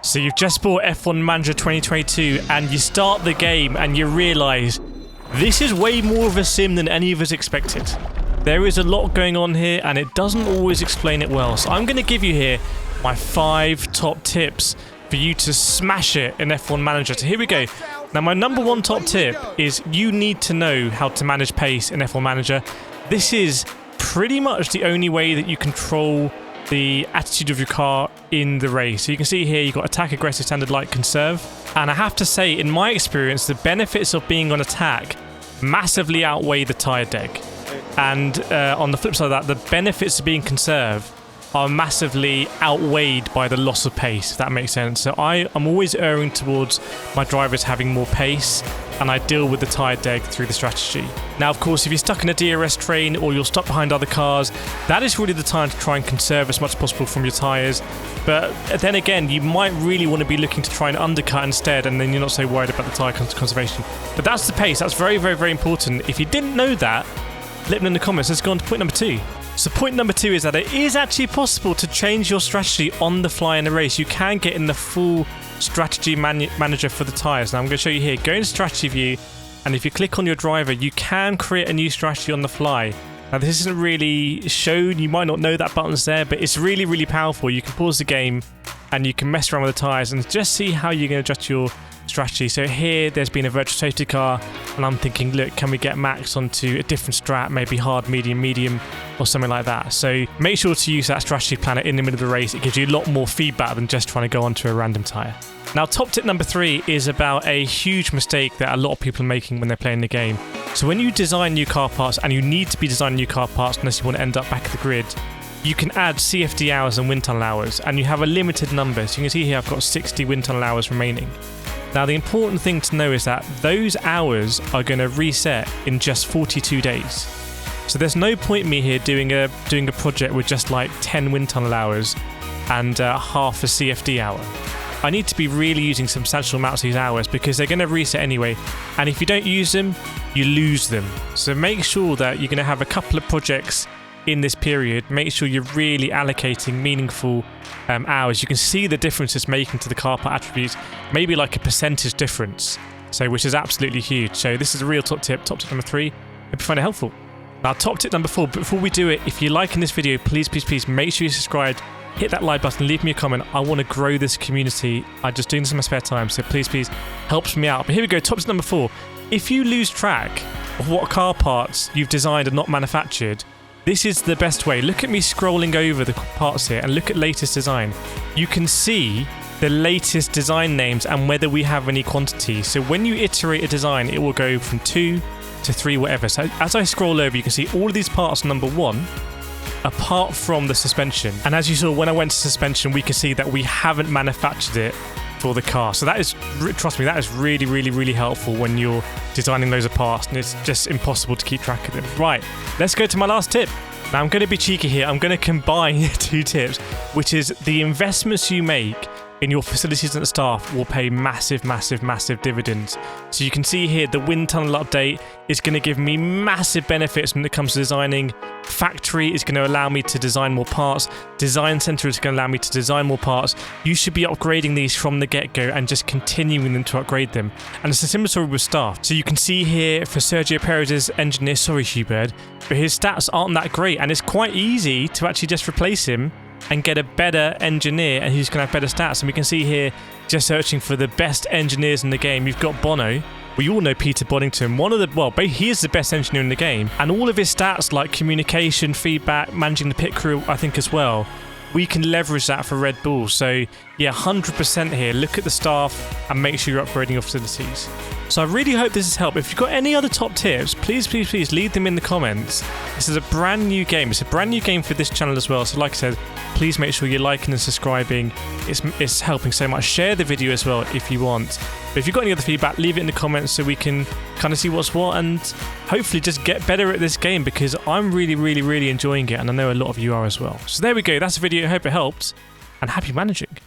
So you've just bought F1 Manager 2022 and you start the game and you realise this is way more of a sim than any of us expected. There is a lot going on here and it doesn't always explain it well. So I'm going to give you here my 5 top tips for you to smash it in F1 Manager. So here we go. Now my number 1 top tip is you need to know how to manage pace in F1 Manager. This is pretty much the only way that you control the attitude of your car in the race. So you can see here you've got attack, aggressive, standard, light, conserve. And I have to say, in my experience, the benefits of being on attack massively outweigh the tyre deg. And on the flip side of that, the benefits of being conserve are massively outweighed by the loss of pace, if that makes sense. So I'm always erring towards my drivers having more pace, and I deal with the tyre deg through the strategy. Now, of course, if you're stuck in a DRS train or you're stuck behind other cars, that is really the time to try and conserve as much as possible from your tyres. But then again, you might really want to be looking to try and undercut instead, and then you're not so worried about the tyre conservation. But that's the pace. That's very, very, very important. If you didn't know that, let me know in the comments. Let's go on to point number 2. So point number 2 is that it is actually possible to change your strategy on the fly in a race. You can get in the full strategy manager for the tyres. Now I'm going to show you here. Go into strategy view, and if you click on your driver, you can create a new strategy on the fly. Now this isn't really shown. You might not know that button's there, but it's really, really powerful. You can pause the game and you can mess around with the tyres and just see how you're going to adjust your strategy. So here there's been a virtual safety car and I'm thinking, look, can we get Max onto a different strat, maybe hard, medium or something like that. So make sure to use that strategy planner in the middle of the race. It gives you a lot more feedback than just trying to go onto a random tyre. Now top tip number 3 is about a huge mistake that a lot of people are making when they're playing the game. So when you design new car parts, and you need to be designing new car parts unless you want to end up back at the grid, you can add CFD hours and wind tunnel hours, and you have a limited number. So you can see here I've got 60 wind tunnel hours remaining. Now the important thing to know is that those hours are going to reset in just 42 days. So there's no point in me here doing a project with just like 10 wind tunnel hours and half a CFD hour. I need to be really using substantial amounts of these hours because they're going to reset anyway, and if you don't use them, you lose them. So make sure that you're going to have a couple of projects in this period. Make sure you're really allocating meaningful hours. You can see the difference it's making to the car part attributes, maybe like a percentage difference, so which is absolutely huge. So this is a real top tip number 3. Hope you find it helpful. Now top tip number 4, but before we do it, if you're liking this video, please make sure you subscribe, hit that like button, leave me a comment. I want to grow this community. I'm just doing this in my spare time, so please helps me out. But here we go, top tip number 4. If you lose track of what car parts you've designed and not manufactured, this is the best way. Look at me scrolling over the parts here and look at latest design. You can see the latest design names and whether we have any quantity. So when you iterate a design, it will go from 2 to 3, whatever. So as I scroll over, you can see all of these parts number 1, apart from the suspension. And as you saw, when I went to suspension, we can see that we haven't manufactured it for the car. So that is, trust me, that is really, really, really helpful when you're designing loads of parts and it's just impossible to keep track of them. Right, let's go to my last tip. Now I'm going to be cheeky here. I'm going to combine 2 tips, which is the investments you make in your facilities and staff will pay massive dividends. So you can see here the wind tunnel update is going to give me massive benefits when it comes to designing. Factory is going to allow me to design more parts. Design center is going to allow me to design more parts. You should be upgrading these from the get-go and just continuing them to upgrade them. And it's a similar story with staff. So you can see here for Sergio Perez's engineer, sorry Hubert, but his stats aren't that great, and it's quite easy to actually just replace him and get a better engineer and who's going to have better stats. And we can see here, just searching for the best engineers in the game, you've got Bono. We all know Peter Boddington, he is the best engineer in the game, and all of his stats like communication, feedback, managing the pit crew, I think as well, we can leverage that for Red Bull. So yeah, 100% here. Look at the staff and make sure you're upgrading your facilities. So I really hope this has helped. If you've got any other top tips, please leave them in the comments. This is a brand new game. It's a brand new game for this channel as well. So like I said, please make sure you're liking and subscribing. It's helping so much. Share the video as well if you want. But if you've got any other feedback, leave it in the comments so we can kind of see what's what and hopefully just get better at this game, because I'm really enjoying it and I know a lot of you are as well. So there we go. That's the video. I hope it helped, and happy managing.